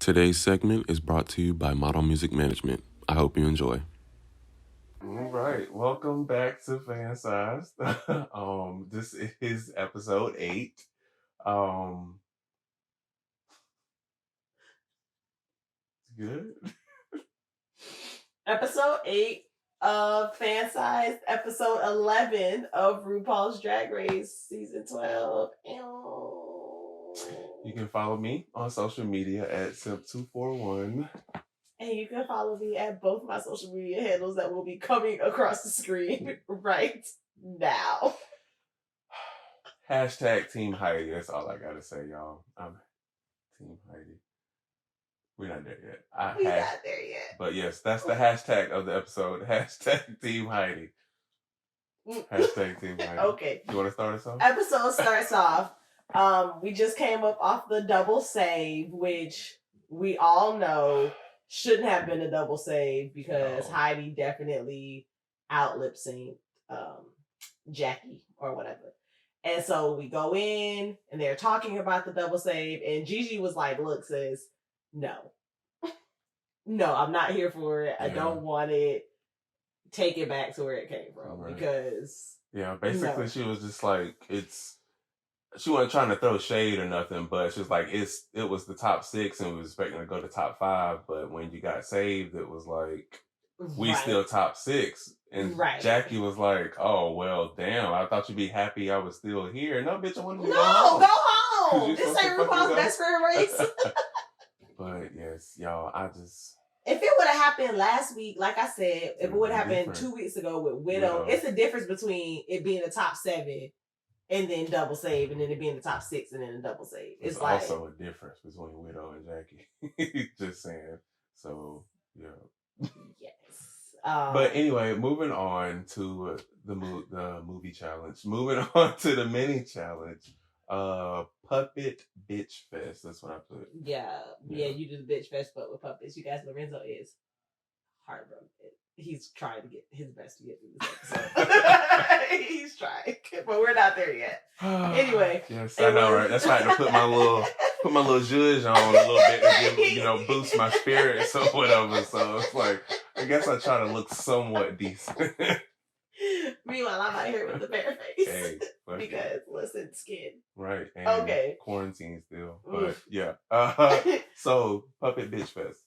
Today's segment is brought to you by Model Music Management. I hope you enjoy. All right, welcome back to Fan Sized. This is episode 8. Good. Episode 8 of Fan Sized, episode 11 of RuPaul's Drag Race, season 12. You can follow me on social media at Simp241. And you can follow me at both my social media handles that will be coming across the screen right now. Hashtag Team Heidi. That's all I gotta say, y'all. I'm Team Heidi. We're not there yet. We're not there yet. But yes, that's the hashtag of the episode. Hashtag Team Heidi. Hashtag Team Heidi. Okay. You want to start us off? Episode starts off. We just came up off the double save, which we all know shouldn't have been a double save because Heidi definitely out lip synced Jackie or whatever. And so we go in and they're talking about the double save, and Gigi was like, look, sis, no, I'm not here for it. I don't want it. Take it back to where it came from. Right. Because basically she was just like, she wasn't trying to throw shade or nothing, but she was like, it was the top 6 and we was expecting to go to top 5, but when you got saved, it was like, we still top 6. And Jackie was like, oh, well, damn, I thought you'd be happy I was still here. No, bitch, I wanted to go home. Go home. This ain't RuPaul's Best Friend Race. But yes, y'all, if it would have happened last week, like I said, if it would have happened 2 weeks ago with Widow, it's a difference between it being a top 7 and then double save, and then it being the top 6 and then a double save. It's like also a difference between Widow and Jackie. Just saying. So, yeah. Yes. But anyway, moving on to the movie challenge. Moving on to the mini challenge. Puppet Bitch Fest. That's what I put. Yeah, you do the Bitch Fest, but with puppets. You guys, Lorenzo is heartbroken. He's trying to get his best to get through this episode. He's trying, but we're not there yet. Anyway. Yes, I know, right? That's why I had to put my little zhuzh on a little bit to give, boost my spirits or whatever. So it's like, I guess I try to look somewhat decent. Meanwhile, I'm out here with the bare face. Hey, because, listen, skin. Right. And quarantine still. But, yeah. So, Puppet Bitch Fest.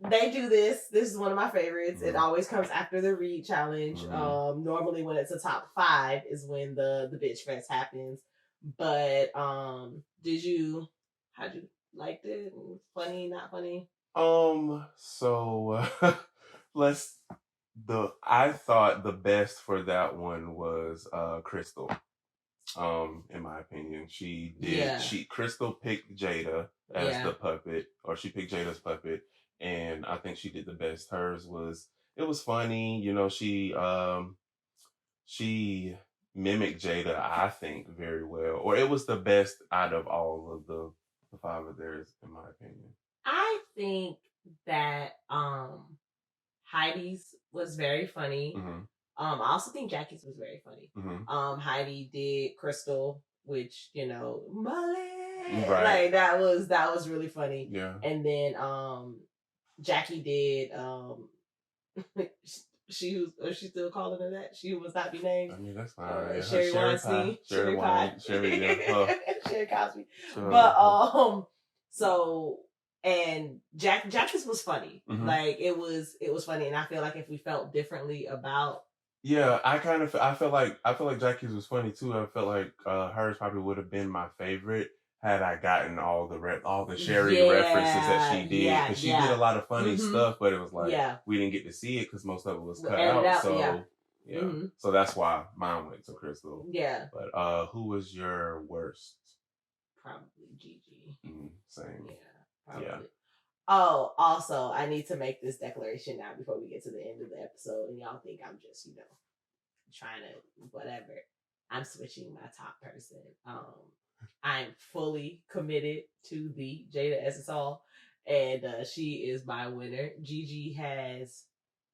They do this. This is one of my favorites. It always comes after the read challenge. Normally when it's a top 5 is when the Bitch Fest happens. But, how'd you like it? Funny, not funny? So, I thought the best for that one was Crystal. In my opinion, Crystal picked Jada as the puppet, or she picked Jada's puppet, and I think she did the best. Hers was funny, she mimicked Jada, I think, very well, or it was the best out of all of the 5 of theirs, in my opinion. I think that Heidi's was very funny. Mm-hmm. I also think Jackie's was very funny. Mm-hmm. Heidi did Crystal, which, Molly. Right. Like that was really funny. Yeah. And then Jackie did she still calling her that? She must not be named. I mean, that's fine. Sherry Weinstein. Sherry Cosby. Sure. But so and Jackie's was funny. Mm-hmm. Like it was funny, and I feel like if we felt differently about I feel like Jackie's was funny too. I felt like hers probably would have been my favorite had I gotten all the Sherry references that she did, because she did a lot of funny stuff, but it was like we didn't get to see it because most of it was cut out. So so that's why mine went to Crystal. Yeah. But who was your worst? Probably Gigi. Same. Yeah. Probably. Yeah. Oh, also, I need to make this declaration now before we get to the end of the episode, and y'all think I'm just, trying to whatever. I'm switching my top person. I'm fully committed to the Jada SSL, and she is my winner. Gigi has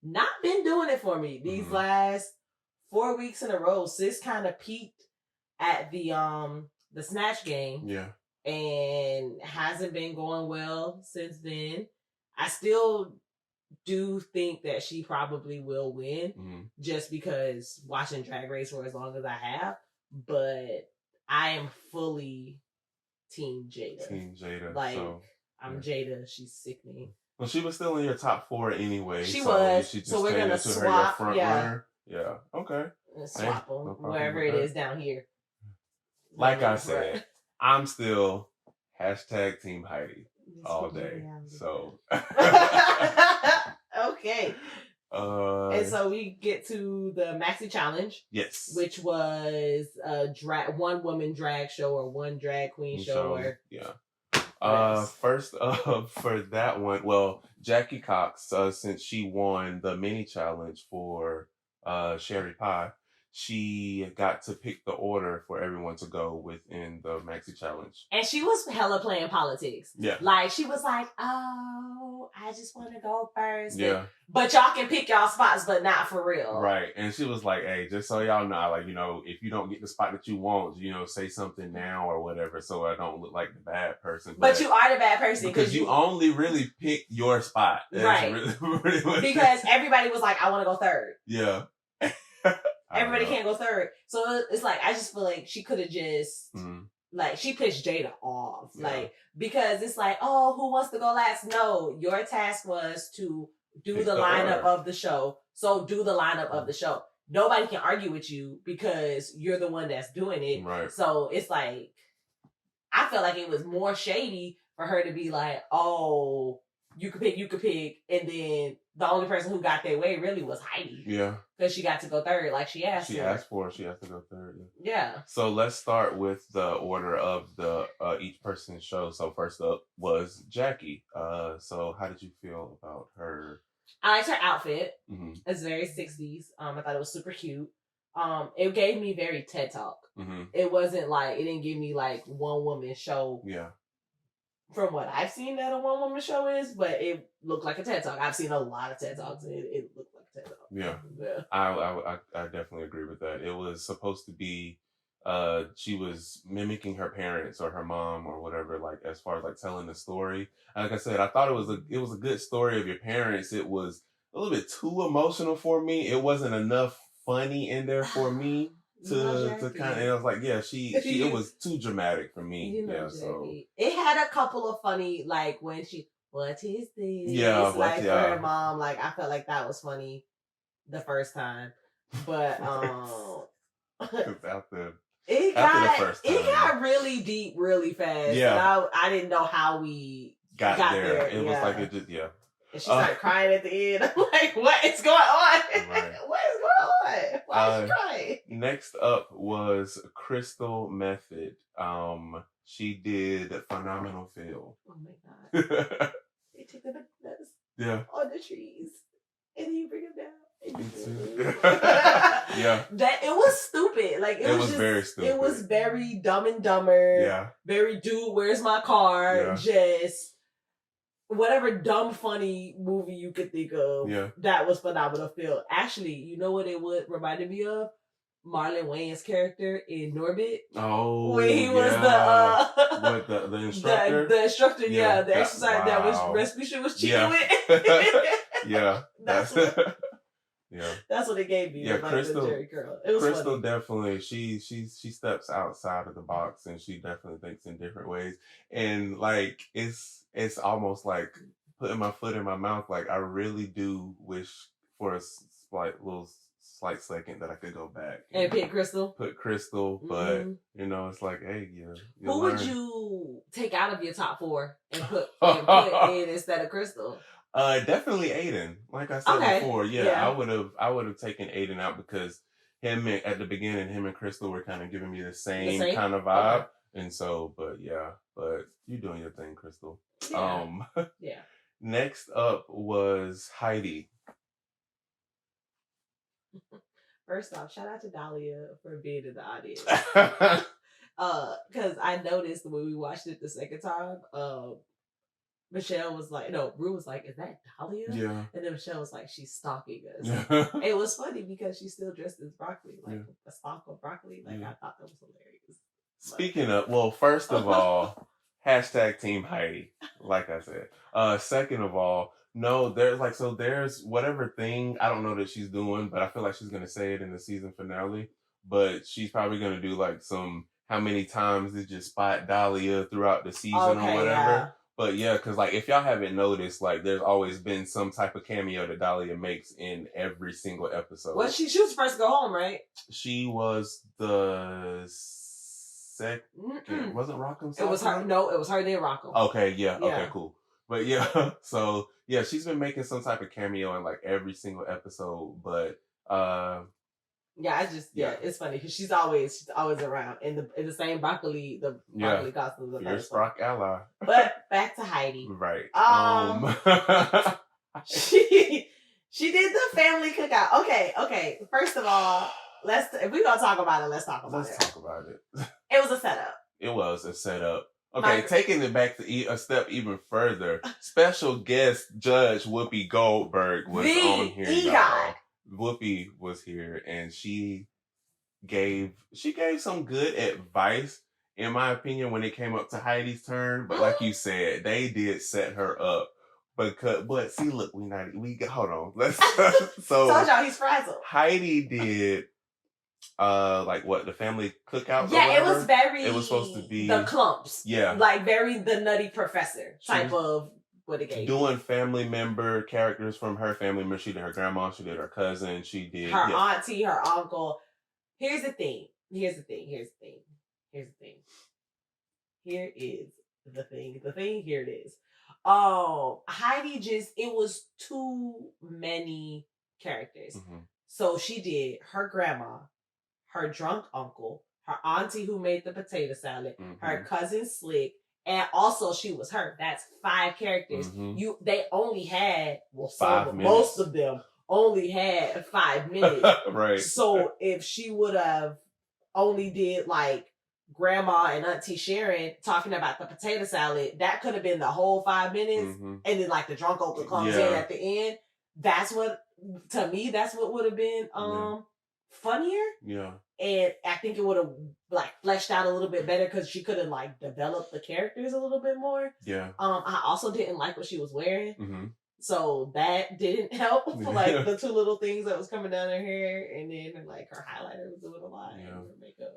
not been doing it for me these last 4 weeks in a row. Sis kind of peaked at the Snatch game. Yeah. and hasn't been going well since then. I still do think that she probably will win just because watching Drag Race for as long as I have, but I am fully Team Jada. Team Jada. Like, I'm Jada. She's sickening. Well, she was still in your top 4 anyway. She was. You should so we're gonna swap. Her front runner. Yeah. Okay. Swap them wherever it is down here. Like I said, I'm still #Team Heidi all day. So. Okay. And so we get to the Maxi Challenge. Yes. Which was a one woman drag show or one drag queen show. First up for that one, well, Jackie Cox, since she won the mini challenge for Sherry Pie, she got to pick the order for everyone to go within the Maxi Challenge. And she was hella playing politics. Yeah. Like, she was like, oh, I just want to go first. Yeah. But y'all can pick y'all spots, but not for real. Right. And she was like, hey, just so y'all know, like, if you don't get the spot that you want, say something now or whatever so I don't look like the bad person. But you are the bad person. Because you only really pick your spot. That's right. Really because everybody was like, I want to go third. Yeah. Everybody can't go third. So it's like, I just feel like she could have just, like, she pissed Jada off. Yeah. Like, because it's like, oh, who wants to go last? No, your task was to do the lineup of the show. So do the lineup of the show. Nobody can argue with you because you're the one that's doing it. Right. So it's like, I felt like it was more shady for her to be like, oh, you could pick. And then the only person who got their way really was Heidi. Yeah. Because she got to go third, like she asked for. She asked for it. She has to go third. Yeah. So let's start with the order of the each person's show. So first up was Jackie. So how did you feel about her? I liked her outfit. It's very 60s. I thought it was super cute. It gave me very TED Talk. It wasn't like, it didn't give me like one woman show. Yeah. From what I've seen that a one woman show is, but it looked like a TED Talk. I've seen a lot of TED Talks and it looked like a TED Talk. Yeah. I definitely agree with that. It was supposed to be she was mimicking her parents or her mom or whatever, like as far as like telling the story. Like I said, I thought it was a good story of your parents. It was a little bit too emotional for me. It wasn't enough funny in there for me. To kind of, and I was like, yeah, she it was too dramatic for me. So it had a couple of funny, like when she, what is this? Yeah, like for her mom, like I felt like that was funny the first time, but it got really deep really fast. Yeah, I didn't know how we got there. It was like it just And she started crying at the end. I'm like, what is going on? Right. What is going on? Why is she crying? Next up was Crystal Method. She did Phenomenal Feel. Oh my God. They take the bananas on the trees. And then you bring them down. That it was stupid. Like it was just, very stupid. It was very Dumb and Dumber. Yeah. Very Dude, Where's My Car? Yeah. Just whatever dumb funny movie you could think of. Yeah. That was Phenomenal Feel. Actually, you know what it reminded me of? Marlon Wayne's character in Norbit. Oh, when he was the instructor. The instructor, the exercise that was Rasputia was cheating with. That's what it gave me. Yeah, like Crystal. The Jerry Curl. It was Crystal funny. Definitely. She steps outside of the box and she definitely thinks in different ways. And like it's almost like putting my foot in my mouth. Like I really do wish for a slight second that I could go back and pick Crystal. Put Crystal, but it's like, hey, who would you take out of your top 4 and put in instead of Crystal? Definitely Aiden. Like I said before, I would have taken Aiden out because at the beginning, him and Crystal were kind of giving me the same kind of vibe, and so, but you're doing your thing, Crystal. Yeah. Next up was Heidi. First off, shout out to Dahlia for being in the audience. Because I noticed when we watched it the second time, Michelle was like, Rue was like, is that Dahlia? Yeah. And then Michelle was like, she's stalking us. It was funny because she's still dressed as broccoli, like a stalk of broccoli. Like I thought that was hilarious. Speaking of, well, first of all, Hashtag Team Heidi, like I said. Second of all, no, there's whatever thing, I don't know that she's doing, but I feel like she's going to say it in the season finale. But she's probably going to do like some, how many times did you spot Dahlia throughout the season or whatever. Yeah. But yeah, because like if y'all haven't noticed, like there's always been some type of cameo that Dahlia makes in every single episode. Well, she was first to go home, right? She was the second. Wasn't Rockham? It was her. No, it was her then Rockham. Okay, yeah. Okay, cool. But yeah, so yeah, she's been making some type of cameo in like every single episode. But yeah, it's funny because she's always around in the same broccoli costumes. Your Sprock ally. But back to Heidi. Right. She did the family cookout. Okay. First of all, if we're gonna talk about it, let's talk about it. It was a setup. It was a setup. Okay, taking it back to a step even further, special guest judge Whoopi Goldberg was on here, y'all. Whoopi was here, and she gave some good advice, in my opinion, when it came up to Heidi's turn. But like you said, they did set her up. But see, look, hold on. Let's so told y'all he's frazzled. Heidi did the family cookout. Yeah, it was it was supposed to be the clumps. Yeah, like very the Nutty Professor type of what it gave. Doing family member characters from her family member. She did her grandma, she did her cousin, she did her auntie, her uncle. Here's the thing. Here is the thing. Here it is. Heidi it was too many characters. Mm-hmm. So she did her grandma, her drunk uncle, her auntie who made the potato salad, mm-hmm. her cousin Slick, and also she was her. That's 5 characters. Mm-hmm. They only had most of them only had 5 minutes. Right. So if she would have only did like Grandma and Auntie Sharon talking about the potato salad, that could have been the whole 5 minutes. Mm-hmm. And then like the drunk uncle comes in at the end. That's what would have been funnier. Yeah. And I think it would have like fleshed out a little bit better because she could have like developed the characters a little bit more. Yeah. I also didn't like what she was wearing. Mm-hmm. So that didn't help. Like the 2 little things that was coming down her hair, and then like her highlighter was doing a lot, and her makeup.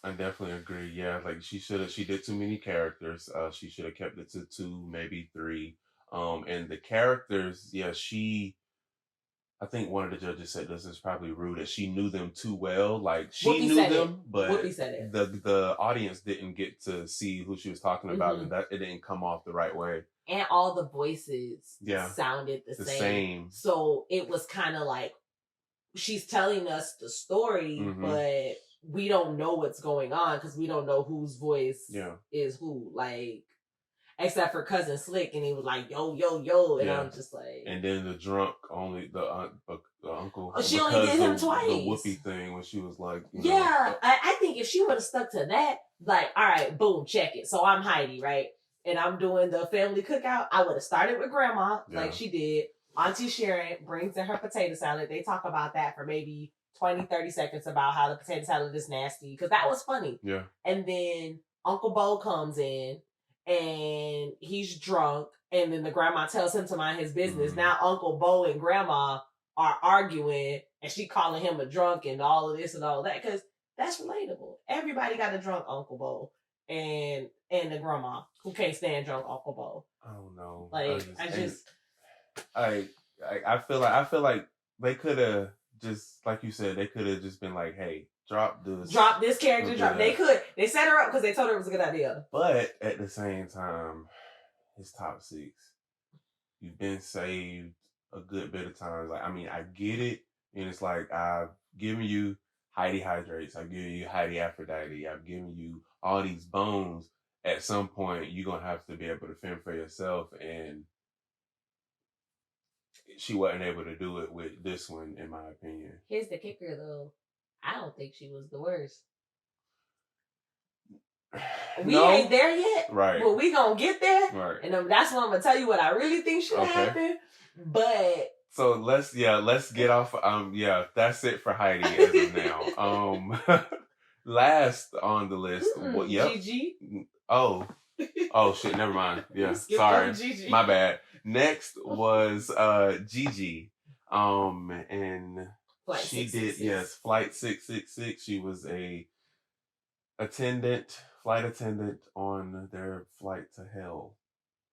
I definitely agree. Yeah, like she did too many characters. She should have kept it to 2, maybe 3. And the characters, I think one of the judges said this is probably rude, that she knew them too well. Like she Whoopi knew them, but Whoopi said it. The audience didn't get to see who she was talking about, mm-hmm. and that it didn't come off the right way. And all the voices sounded the same. So it was kind of like she's telling us the story, mm-hmm. but we don't know what's going on because we don't know whose voice is who. Like, except for Cousin Slick, and he was like, yo, yo, yo. And I'm just like... And then the drunk, only the uncle... she only did him twice. The Whoopi thing, when she was like... I think if she would have stuck to that, like, all right, boom, check it. So I'm Heidi, right? And I'm doing the family cookout. I would have started with Grandma, like she did. Auntie Sharon brings in her potato salad. They talk about that for maybe 20, 30 seconds about how the potato salad is nasty, because that was funny. Yeah. And then Uncle Bo comes in, and he's drunk, and then the grandma tells him to mind his business. Mm-hmm. Now Uncle Bo and Grandma are arguing, and she calling him a drunk and all of this and all of that, because that's relatable. Everybody got a drunk Uncle Bo and the grandma who can't stand drunk Uncle Bo. Oh no! Like I feel like they could have just, like you said, they could have just been like, hey, drop this character. They set her up because they told her it was a good idea. But at the same time, it's top 6. You've been saved a good bit of times. Like, I mean, I get it, and it's like I've given you Heidi Hydrates, I've given you Heidi Aphrodite, I've given you all these bones. At some point, you're gonna have to be able to fend for yourself, and she wasn't able to do it with this one, in my opinion. Here's the kicker, though. I don't think she was the worst. We ain't there yet. Right. But we gonna get there. Right. And that's when I'm gonna tell you what I really think should happen. But... So let's get off. That's it for Heidi as of now. Last on the list. Gigi. Oh, Oh shit, never mind. Yeah, Skip sorry. over Gigi. My bad. Next was Gigi. And Flight she 666. did, yes, Flight 666. She was a flight attendant on their flight to hell.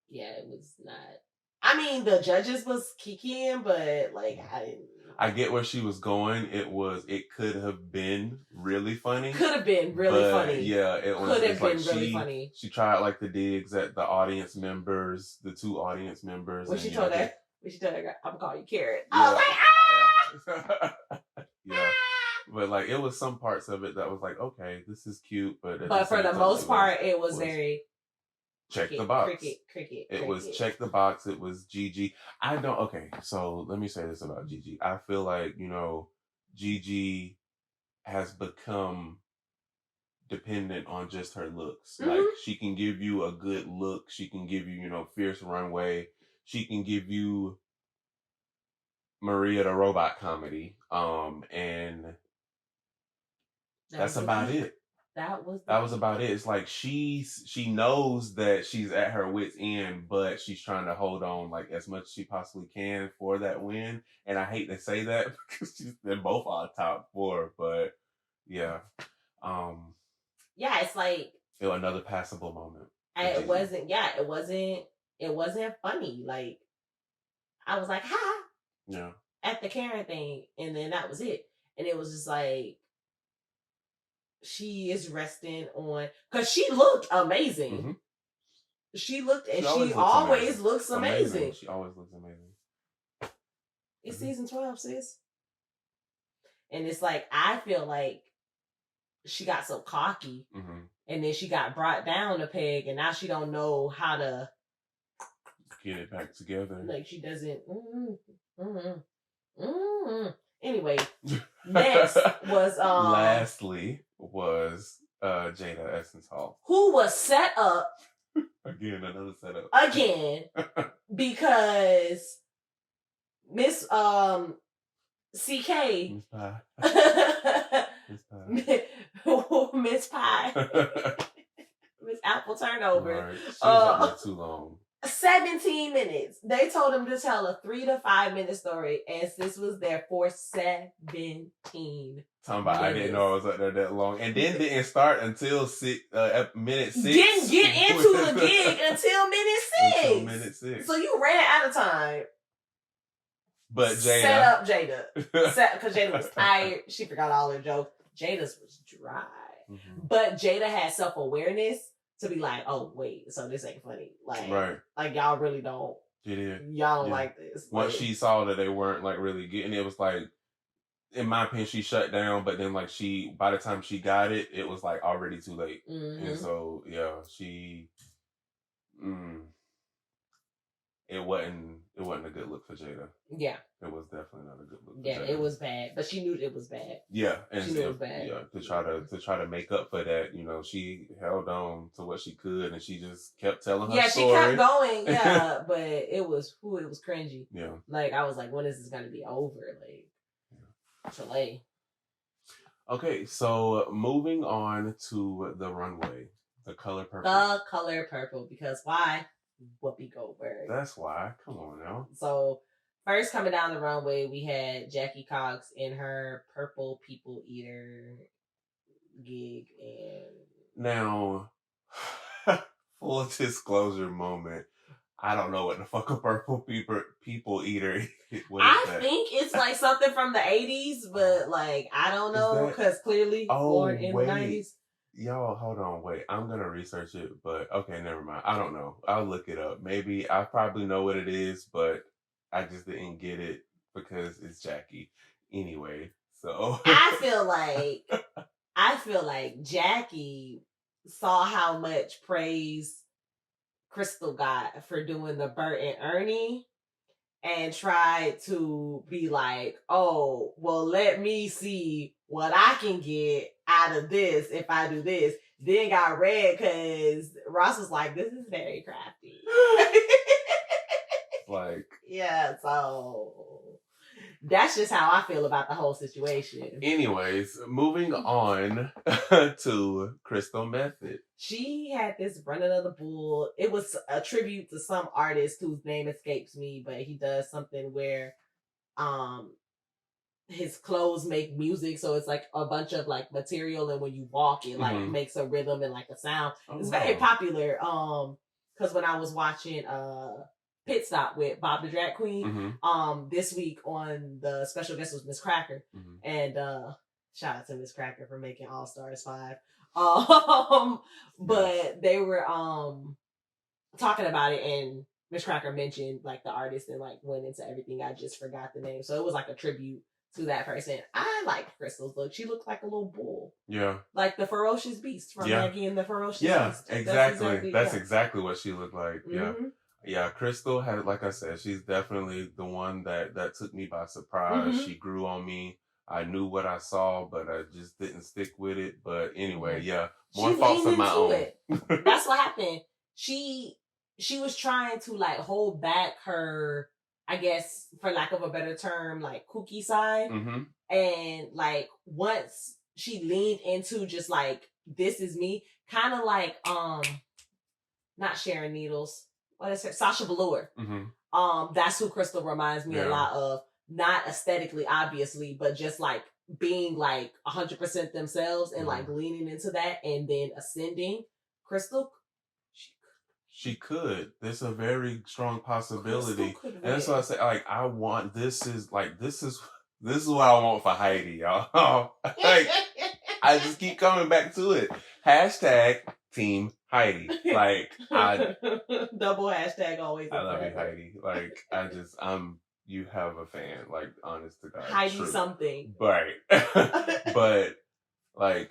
Yeah, it was not. I mean, the judges was kikiing, but like I get where she was going. It could have been really funny. Could have been really funny. Yeah, it was. Could have been like really funny. She tried like the digs at the audience members, the two audience members. When she told her, I'm gonna call you Carrot. Yeah. I was like, ah! Yeah. But like it was some parts of it that was like, okay, this is cute, but for the most part, it was very check the box. Cricket. It was check the box. It was Gigi. Okay, so let me say this about Gigi. I feel like, Gigi has become dependent on just her looks. Mm-hmm. Like she can give you a good look. She can give you, fierce runway. She can give you Maria the Robot comedy. And that's about it. That was about it. It's like she knows that she's at her wit's end, but she's trying to hold on like as much as she possibly can for that win. And I hate to say that because they're both on top four, but yeah. Yeah, it's like another passable moment. It wasn't funny. Like I was like, ha. Yeah. At the Karen thing, and then that was it. And it was just like she is resting on because she looked amazing. Mm-hmm. She looked and she always looks amazing. She always looks amazing. It's season 12, sis. And it's like I feel like she got so cocky, and then she got brought down a peg, and now she don't know how to get it back together. Like she doesn't. Anyway, next was lastly was Jada Essence Hall, who was set up again, another setup because Miss CK Miss Pie Miss Apple Turnover. Right. She was up there too long. 17 minutes. They told him to tell a 3 to 5 minute story, and this was there for 17 Talking about, I didn't know I was up there that long, and then didn't start until minute 6. Didn't get into the gig until minute 6. So you ran out of time. But Jada set up Jada because Jada was tired. She forgot all her jokes. Jada's was dry, but Jada had self-awareness to be like, oh wait, so this ain't funny. Like, right. Like y'all really don't. Y'all don't like this. Once she saw that they weren't like really getting it, was like, in my opinion, she shut down. But then like by the time she got it, it was like already too late. And so yeah, it wasn't a good look for Jada. Yeah. It was definitely not a good look for Jada. It was bad. But she knew it was bad. Yeah. And she knew it was bad. Yeah. To try to make up for that, she held on to what she could, and she just kept telling her story. Yeah, she kept going. Yeah. But it was cringy. Yeah. Like I was like, when is this gonna be over? Like Chile. Okay, so moving on to the runway. The color purple. The color purple, because why? Whoopi Goldberg. That's why. Come on now. So first coming down the runway, we had Jackie Cox in her purple people eater gig, and now full disclosure moment. I don't know what the fuck a purple people eater is. I think it's like something from the 80s, but like I don't know because clearly born in the 90s. Y'all, hold on, wait. I'm gonna research it, but okay, never mind. I don't know. I'll look it up. Maybe I probably know what it is, but I just didn't get it because it's Jackie. Anyway, so I feel like Jackie saw how much praise Crystal got for doing the Bert and Ernie, and tried to be like, oh, well, let me see what I can get out of this if I do this. Then got red because Ross was like, this is very crafty. Like, yeah, so That's just how I feel about the whole situation. Anyways, moving on to Crystal Method. She had this Running of the Bull. It was a tribute to some artist whose name escapes me, but he does something where his clothes make music, so it's like a bunch of like material, and when you walk it like makes a rhythm and like a sound. It's very popular. Because when I was watching Pit Stop with Bob the Drag Queen, this week on the special guest was Miss Cracker, and shout out to Miss Cracker for making All Stars 5. But they were talking about it, and Miss Cracker mentioned like the artist and like went into everything. I just forgot the name, so it was like a tribute to that person. I like Crystal's look. She looked like a little bull. Yeah. Like the Ferocious Beast from Maggie and the Ferocious Beast. Yeah, exactly. That's exactly what she looked like. Yeah. Yeah, Crystal had, like I said, she's definitely the one that took me by surprise. She grew on me. I knew what I saw, but I just didn't stick with it. But anyway, yeah, more faults of my own. That's what happened. She was trying to like hold back her, I guess, for lack of a better term, like kooky side. And like once she leaned into just like, this is me, kind of like not Sharon Needles. What is her? Sasha Velour. That's who Crystal reminds me a lot of. Not aesthetically, obviously, but just like being like 100% themselves and like leaning into that and then ascending. Crystal, she could. There's a very strong possibility, and that's why I say like I want. This is what I want for Heidi, y'all. Like I just keep coming back to it. Hashtag Team Heidi. Like double hashtag always. I love you, Heidi. Like you have a fan. Like honest to God, Heidi true. Something. Right. But like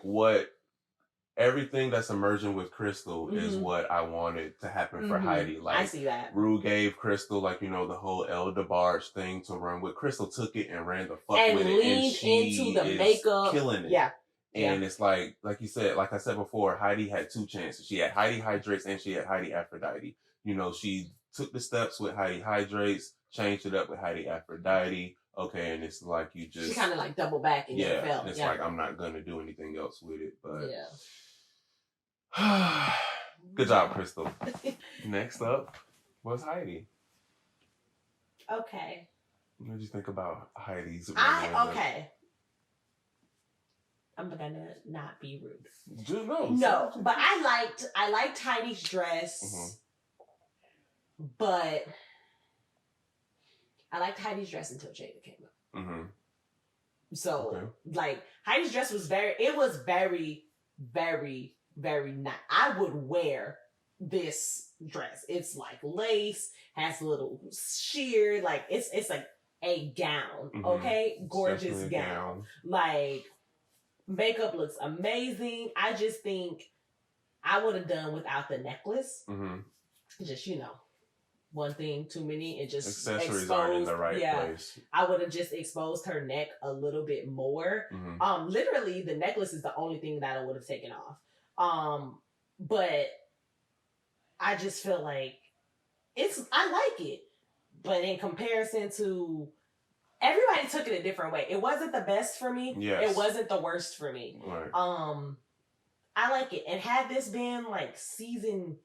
everything that's emerging with Crystal is what I wanted to happen for Heidi. Like I see that. Rue gave Crystal like, the whole El DeBarge thing to run with. Crystal took it and ran the fuck and with it. And she into the makeup. Killing it. Yeah. And it's like you said, like I said before, Heidi had two chances. She had Heidi Hydrates and she had Heidi Aphrodite. She took the steps with Heidi Hydrates, changed it up with Heidi Aphrodite. Okay, and it's like you just... She kind of like double back and yeah, fell. it's like I'm not going to do anything else with it. But yeah. Good job, Crystal. Next up was Heidi. Okay. What did you think about Heidi's... Okay. I'm gonna not be rude. No, but I liked Heidi's dress, but I liked Heidi's dress until Jada came up. So like Heidi's dress was very, very, very nice. I would wear this dress. It's like lace, has a little sheer, like it's like a gown. Okay, gorgeous gown. Like. Makeup looks amazing. I just think I would have done without the necklace. Just, one thing too many and just accessories aren't in the right place. I would have just exposed her neck a little bit more. Literally the necklace is the only thing that I would have taken off. But I just feel like I like it. But in comparison to everybody took it a different way. It wasn't the best for me. Yes. It wasn't the worst for me. Right. I like it. And had this been like season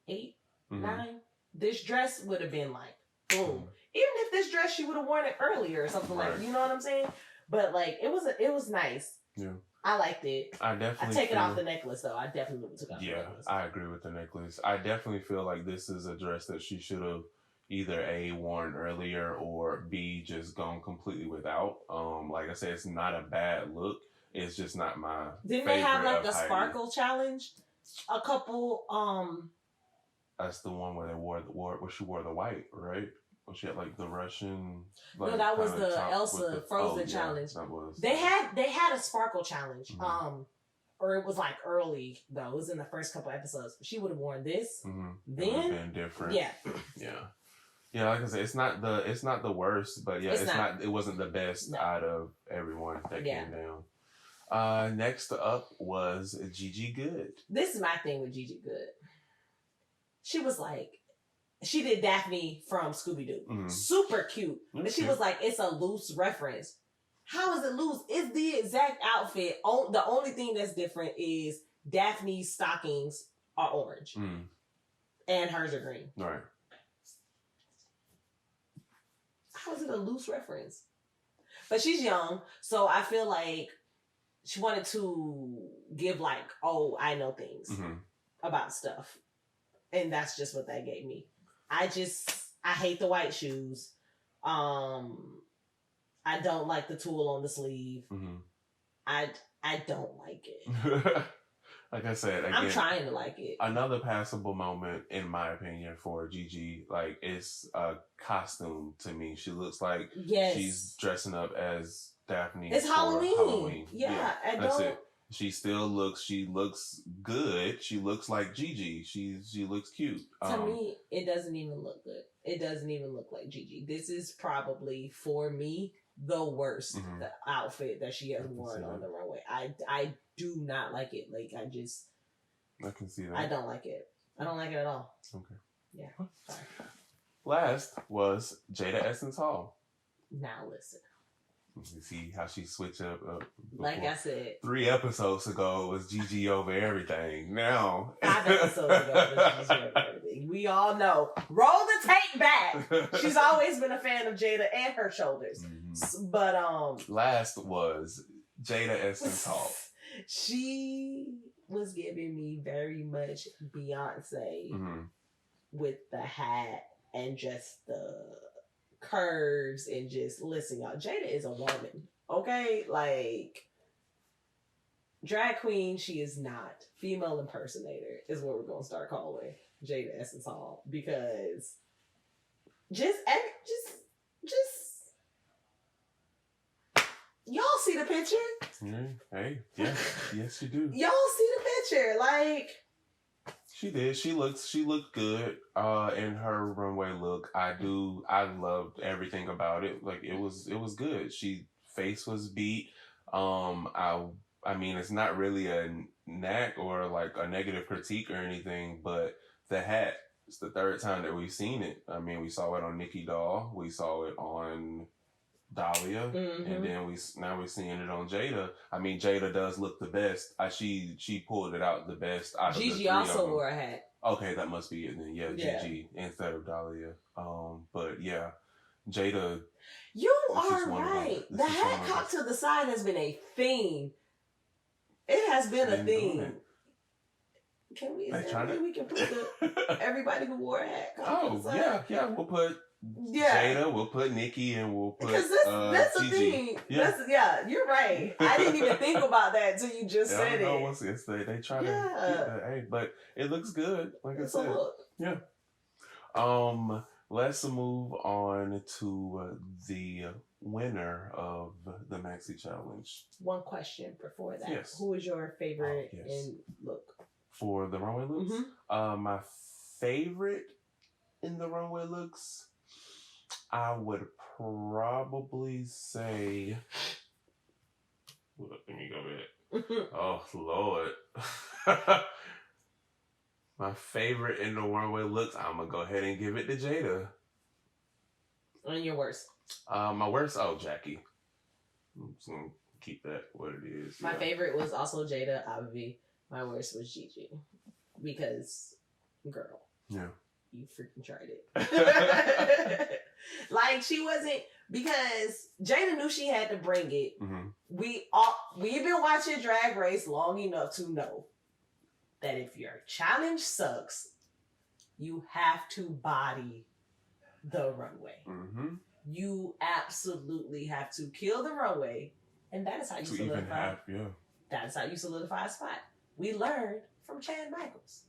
8, 9, this dress would have been like, boom. Even if this dress, she would have worn it earlier or something like, you know what I'm saying? But like, it was nice. Yeah. I liked it. I take it off the necklace though. I definitely took it off the necklace. Yeah, I agree with the necklace. I definitely feel like this is a dress that she should have either A, worn earlier, or B, just gone completely without. Like I said, it's not a bad look. It's just not my Didn't they have like a sparkle challenge? A couple, That's the one where they where she wore the white, right? When she had like the Russian. Like, no, that was the Elsa Frozen challenge. That was. They had a sparkle challenge. Or it was like early though. It was in the first couple episodes. She would have worn this. Then it would have been different. Yeah. Yeah. Yeah, like I said, it's not the worst, but yeah, it wasn't the best out of everyone that came down. Next up was Gigi Good. This is my thing with Gigi Good. She was like, she did Daphne from Scooby-Doo. Mhm. Super cute. But she was like, it's a loose reference. How is it loose? It's the exact outfit. The only thing that's different is Daphne's stockings are orange. And hers are green. Right. How is it a loose reference? But she's young, so I feel like she wanted to give like, oh, I know things about stuff. And that's just what that gave me. I hate the white shoes. I don't like the tulle on the sleeve. I don't like it. Like I said, again, I'm trying to like it. Another passable moment, in my opinion, for Gigi. Like, it's a costume to me. She looks like she's dressing up as Daphne. It's Halloween. Yeah, that's it. She looks good. She looks like Gigi. She looks cute. To me, it doesn't even look good. It doesn't even look like Gigi. This is probably, for me, the worst the outfit that she has worn on the runway. I do not like it. Like, I can see that. I don't like it. I don't like it at all. Okay. Yeah. Sorry. Last was Jada Essence Hall. Now listen. You see how she switched up. Like I said, 3 episodes ago it was Gigi over everything. Now 5 episodes ago it was Gigi over everything. We all know. Roll the tape back. She's always been a fan of Jada and her shoulders. But last was Jada Essence Hall. She was giving me very much Beyonce with the hat and just the curves and just, listen, y'all, Jada is a woman, okay? Like, drag queen, she is not. Female impersonator is what we're gonna start calling Jada Essence Hall, because just y'all see the picture? Hey, yeah, yes you do. Y'all see the picture, like. She did. She looked good in her runway look. I loved everything about it. Like, it was good. Face was beat. I mean, it's not really a knack or like a negative critique or anything, but the hat, it's the 3rd time that we've seen it. I mean, we saw it on Nikki Doll, we saw it on Dahlia, and then now we're seeing it on Jada. I mean, Jada does look the best. She pulled it out the best out of the 3 Gigi also wore a hat. Okay, that must be it then. Yeah, Gigi instead of Dahlia. But yeah, Jada. You are right. The hat cocked to the side has been a thing. It has been a thing. Can we? We can put everybody who wore a hat. Oh yeah. We'll put Jada. We'll put Nikki, and we'll put because that's the thing. Yeah. You're right. I didn't even think about that until you just said it. Once they try to get that, hey, but it looks good. Like it's I said, a look. Yeah. Let's move on to the winner of the Maxi Challenge. One question before that. Yes. Who is your favorite in look? For the runway looks? My favorite in the runway looks, I would probably say... Let me go back. Oh, Lord. My favorite in the runway looks, I'm going to go ahead and give it to Jada. And your worst? My worst, Jackie. I'm just going to keep that what it is. My favorite was also Jada, obviously. My worst was Gigi. Because, girl. Yeah. You freaking tried it. Like, she wasn't, because Jada knew she had to bring it. We've been watching Drag Race long enough to know that if your challenge sucks, you have to body the runway. You absolutely have to kill the runway, and that is how you solidify. That is how you solidify a spot. We learned from Chad Michaels.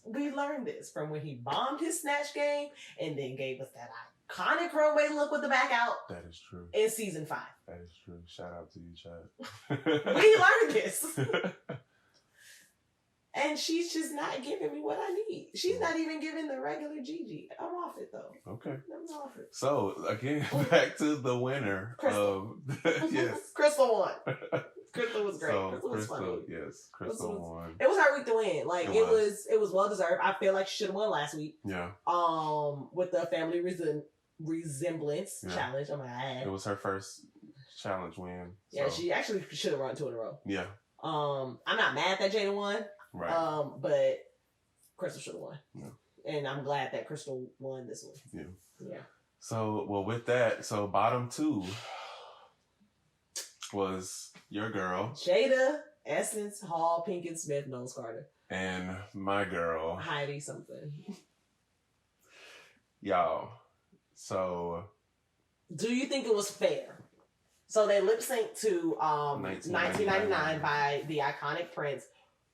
We learned this from when he bombed his snatch game and then gave us that iconic runway look with the back out. That is true. In season 5. That is true. Shout out to you, Chad. We learned this. And she's just not giving me what I need. She's not even giving the regular Gigi. I'm off it, though. Okay. I'm off it. So, again, back to the winner. Crystal. Yes. Crystal won. Crystal was great. So Crystal was funny. yes, Crystal won. It was her week to win. Like it was well deserved. I feel like she should have won last week. Yeah. With the family resemblance challenge. Oh my god. It was her first challenge win. So. Yeah, she actually should have run 2 in a row. Yeah. I'm not mad that Jada won. Right. But Crystal should have won. Yeah. And I'm glad that Crystal won this one. Yeah. Yeah. So, well, with that, so bottom 2 was your girl. Jada, Essence, Hall, Pinkett Smith, Nose Carter. And my girl. Heidi something. Y'all. So. Do you think it was fair? So they lip synced to 1999 by the iconic Prince.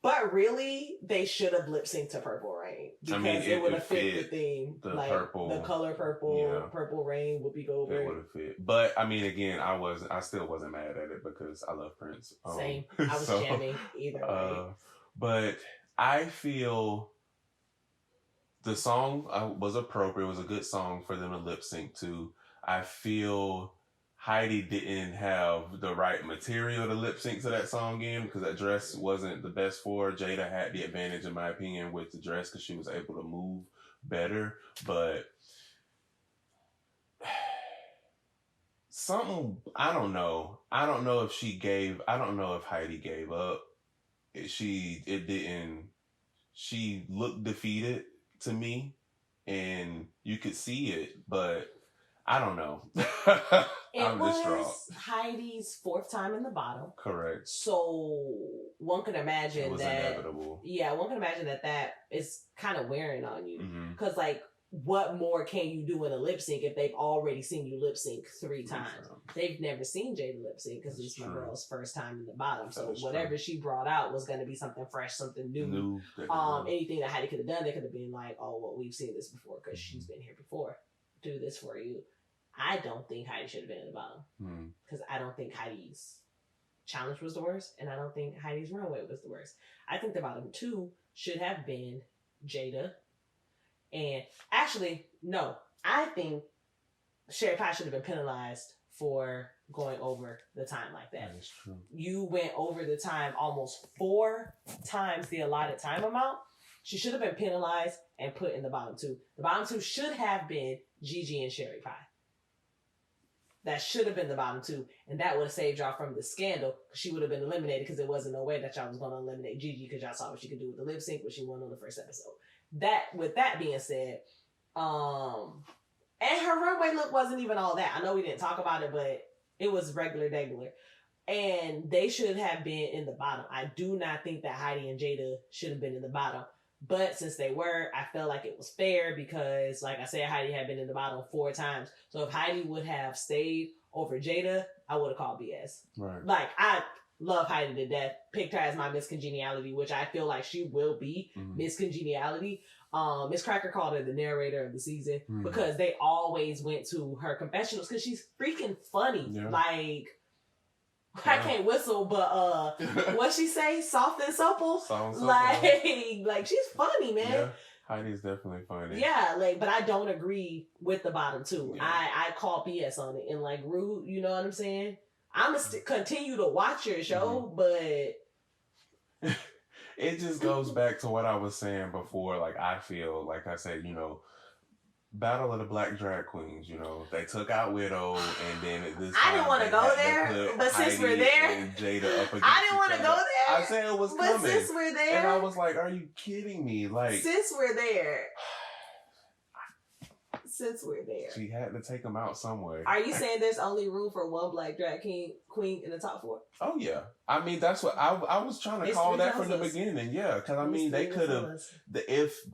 But really, they should have lip synced to Purple Rain. Because it would have fit the theme. The like purple. The color purple, Purple Rain, Whoopi Goldberg. It would have fit. But I mean, again, I still wasn't mad at it because I love Prince. Same. I was jamming either way. But I feel the song was appropriate. It was a good song for them to lip sync to. I feel Heidi didn't have the right material to lip sync to that song in because that dress wasn't the best for her. Jada had the advantage, in my opinion, with the dress because she was able to move better. But something, I don't know. I don't know if Heidi gave up. She looked defeated to me and you could see it, but I don't know. It was Heidi's 4th time in the bottom. Correct. So one can imagine it was inevitable. Yeah, one can imagine that is kind of wearing on you. Because, Mm-hmm. like, what more can you do in a lip sync if they've already seen you lip sync 3 times? They've never seen Jada lip sync because it's my girl's first time in the bottom. So whatever she brought out was going to be something fresh, something new. Anything that Heidi could have done, they could have been like, oh, well, we've seen this before because she's been here before. Do this for you. I don't think Heidi should have been in the bottom because I don't think Heidi's challenge was the worst, and I don't think Heidi's runway was the worst. I think the bottom 2 should have been Jada, and actually, no, I think Sherry Pie should have been penalized for going over the time like that. That is true. You went over the time almost 4 times the allotted time amount. She should have been penalized and put in the bottom 2. The bottom 2 should have been Gigi and Sherry Pie. That should have been the bottom 2, and that would have saved y'all from the scandal. She would have been eliminated because there wasn't no way that y'all was going to eliminate Gigi because y'all saw what she could do with the lip sync, which she won on the first episode. With that being said, and her runway look wasn't even all that. I know we didn't talk about it, but it was regular. And they should have been in the bottom. I do not think that Heidi and Jada should have been in the bottom. But since they were, I felt like it was fair because, like I said, Heidi had been in the bottom 4 times. So if Heidi would have stayed over Jada, I would have called BS. Right. Like, I love Heidi to death. Picked her as my Miss Congeniality, which I feel like she will be Miss Congeniality. Miss Cracker called her the narrator of the season because they always went to her confessionals because she's freaking funny. Yeah. Like... I can't whistle, but what she say? Soft and supple. Like she's funny, man. Yeah, Heidi's definitely funny. Yeah, but I don't agree with the bottom 2. Yeah. I call BS on it and rude. You know what I'm saying? I'm gonna continue to watch your show, but it just goes back to what I was saying before. Like I feel like I said, Battle of the Black Drag Queens, they took out Widow, and then at this I didn't want to go there, but since we're there, and Jada up against I didn't want to go there. I said it was coming, but since we're there, and I was like, "Are you kidding me?" Since we're there, she had to take them out somewhere. Are you saying there's only room for one Black Drag Queen in the top 4? Oh yeah, I mean that's what I was trying to call that from the beginning. Yeah, because I mean they could have if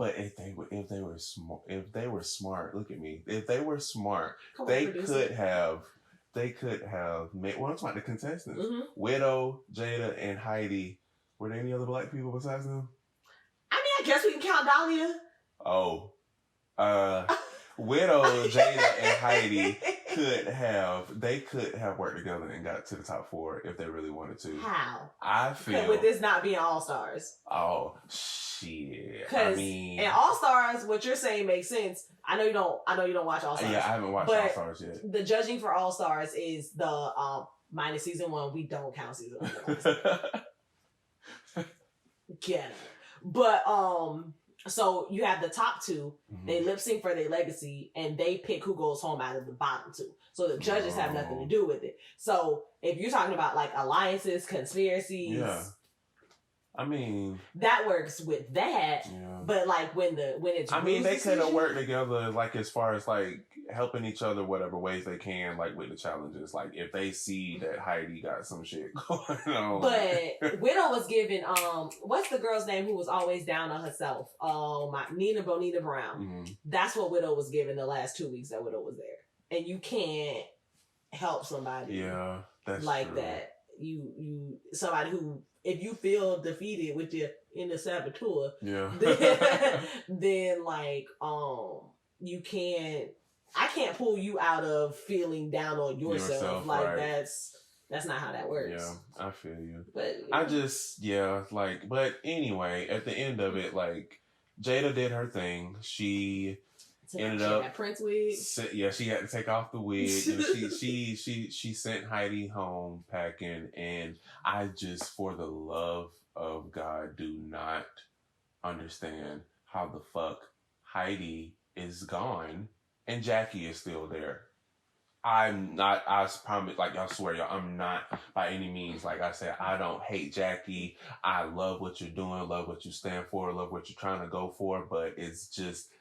they were smart. Look at me. If they were smart, they could have made. Well, I'm talking about the contestants: Widow, Jada, and Heidi. Were there any other Black people besides them? I mean, I guess we can count Dahlia. Oh, Widow, Jada, and Heidi could have worked together and got to the top 4 if they really wanted to. How? I feel with this not being All Stars. Oh shit! Because in All Stars, what you're saying makes sense. I know you don't watch All Stars. Yeah, I haven't watched All Stars yet. The judging for All Stars is the minus season 1. We don't count season 1. Get it. But so you have the top 2. They lip sync for their legacy, and they pick who goes home out of the bottom 2. So the judges have nothing to do with it. So if you're talking about like alliances, conspiracies, I mean, that works with that. Yeah. But like when it's, I mean, they could have worked together, like as far as like helping each other, whatever ways they can, like with the challenges. Like if they see that Heidi got some shit going on. But Widow was given what's the girl's name who was always down on herself? Nina Bonita Brown. That's what Widow was given the last 2 weeks that Widow was there. And you can't help somebody. Yeah, that's like true. that. You somebody who, if you feel defeated with your inner saboteur, then like you can't. I can't pull you out of feeling down on yourself. Like right. That's not how that works. Yeah, I feel you. But I just but anyway, at the end of it, like Jada did her thing. She ended up that Prince wig. She had to take off the wig. And she sent Heidi home packing, and I just, for the love of God, do not understand how the fuck Heidi is gone and Jackie is still there. I'm not, I promise, like I swear y'all, I'm not by any means, like I said, I don't hate Jackie. I love what you're doing, love what you stand for, love what you're trying to go for, but it's just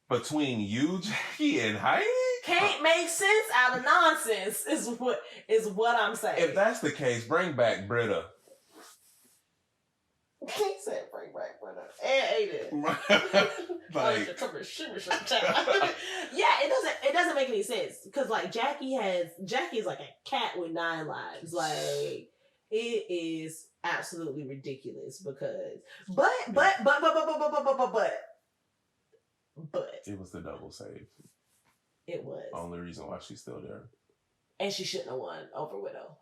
between you, Jackie, and Heidi, can't make sense out of nonsense is what I'm saying. If that's the case, bring back Britta. Can't say bring back Britta and Aiden. Like, it doesn't make any sense because like Jackie is like a cat with 9 lives. Like it is absolutely ridiculous because but it was the double save. It was. Only reason why she's still there. And she shouldn't have won over Widow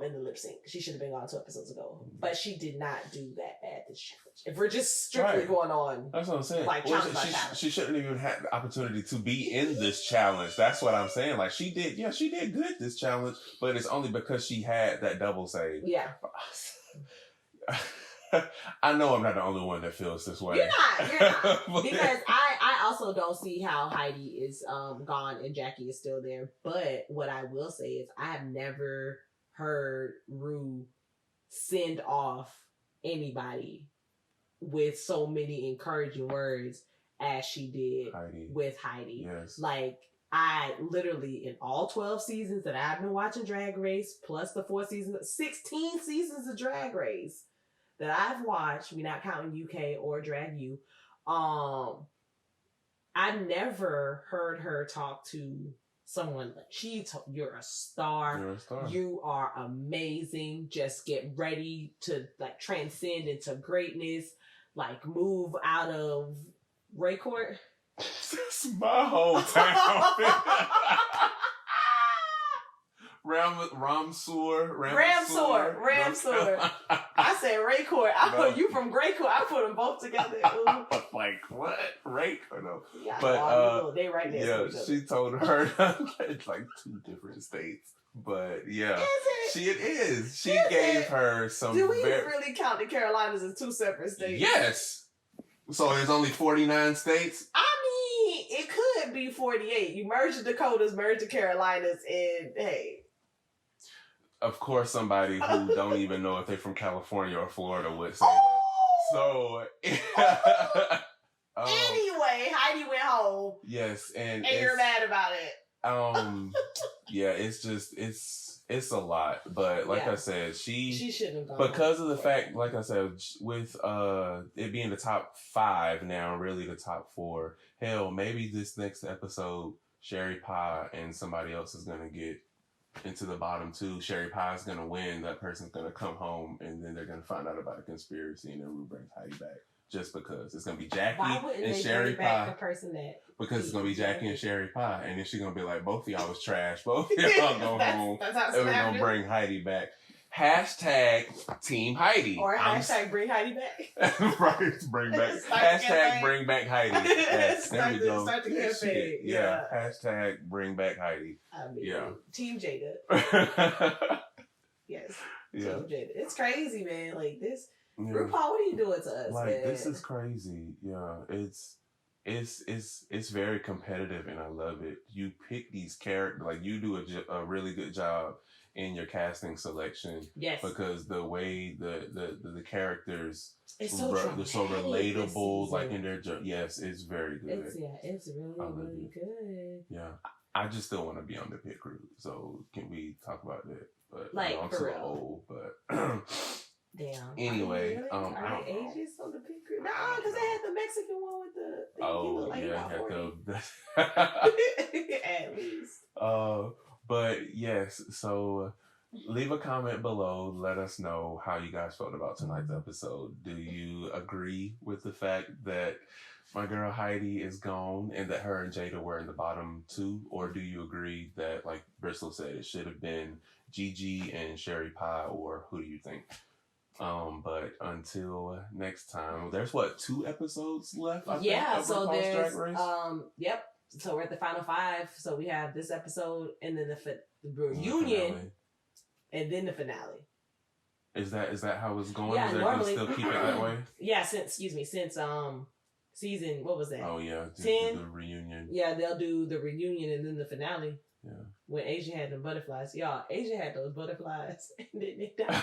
in the lip sync. She should have been gone 2 episodes ago. But she did not do that bad this challenge. If we're just strictly going on. That's what I'm saying. Like she shouldn't even had the opportunity to be in this challenge. That's what I'm saying. Like she did good this challenge, but it's only because she had that double save. Yeah. I know I'm not the only one that feels this way. You're not. Because I also don't see how Heidi is gone and Jackie is still there. But what I will say is I have never heard Ru send off anybody with so many encouraging words as she did with Heidi. Yes. Like I literally, in all 12 seasons that I've been watching Drag Race, plus the 4 seasons, 16 seasons of Drag Race that I've watched, we're not counting UK or Drag U, I've never heard her talk to someone like you're a star. You're a star. You are amazing. Just get ready to like transcend into greatness. Like move out of Ray Court. That's my hometown. Ramsour. I said Ray Court. You from Gray Court. I put them both together. Like what? Ray Court? No. Yeah, but they right there. Yeah, she told her it's like 2 different states. But yeah, it is. She gave her some. Do we really count the Carolinas as 2 separate states? Yes. So there's only 49 states. I mean, it could be 48. You merge the Dakotas, merge the Carolinas, and hey. Of course, somebody who don't even know if they're from California or Florida would say that. So, anyway, Heidi went home. Yes, and you're mad about it. Yeah, it's just it's a lot. But like I said, she shouldn't have gone because of the fact, like I said, with it being the top 5 now, really the top 4. Hell, maybe this next episode, Sherry Pie and somebody else is gonna get into the bottom 2. Sherry Pie's gonna win. That person's gonna come home, and then they're gonna find out about a conspiracy, and then Ru brings Heidi back just because it's gonna be Jackie and Sherry Pie. The person that because it's gonna be Jackie and Sherry Pie, and then she's gonna be like, both of y'all was trash. Both of y'all go home. That's and we're gonna bring Heidi back. Hashtag Team Heidi. Or hashtag bring Heidi back. Right, bring back. Hashtag bring back Heidi. Yes, there we go. Start the campaign. Yeah. Hashtag bring back Heidi. I mean, yeah. Team Jada. Yes. Yeah. Team Jada. It's crazy, man. Like this. Yeah. RuPaul, what are you doing to us, like, man? This is crazy. Yeah. It's very competitive, and I love it. You pick these characters, like you do a really good job in your casting selection. Yes. Because the way the characters, they're so relatable, like in their yes, it's very good. It's really good. Yeah. I just still want to be on the pit crew. So can we talk about that? But like, I'm for too real. old, but damn. Anyway, I don't know. Ages on the pit crew? Nah, because they had the Mexican one with the. Oh like yeah, at least. But yes, so leave a comment below. Let us know how you guys felt about tonight's episode. Do you agree with the fact that my girl Heidi is gone and that her and Jada were in the bottom two? Or do you agree that, like Brystal said, it should have been Gigi and Sherry Pie? Or who do you think? But until next time, there's 2 episodes left? I think, so RuPaul's there's Drag Race? yep. So we're at the final 5. So we have this episode and then the reunion and then the finale. Is that how it's going? Yeah, Is normally still keep it that way? Yeah, since season, what was that? Oh yeah, 10. The reunion. Yeah, they'll do the reunion and then the finale. Yeah. When Asia had the butterflies, y'all. Asia had those butterflies and then they died.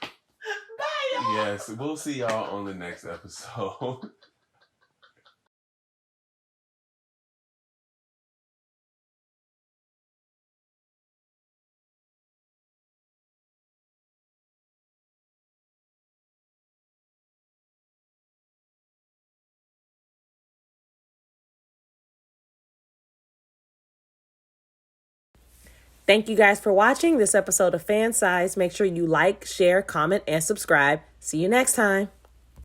Bye, y'all. Yes, we'll see y'all on the next episode. Thank you guys for watching this episode of Fan Size. Make sure you like, share, comment, and subscribe. See you next time.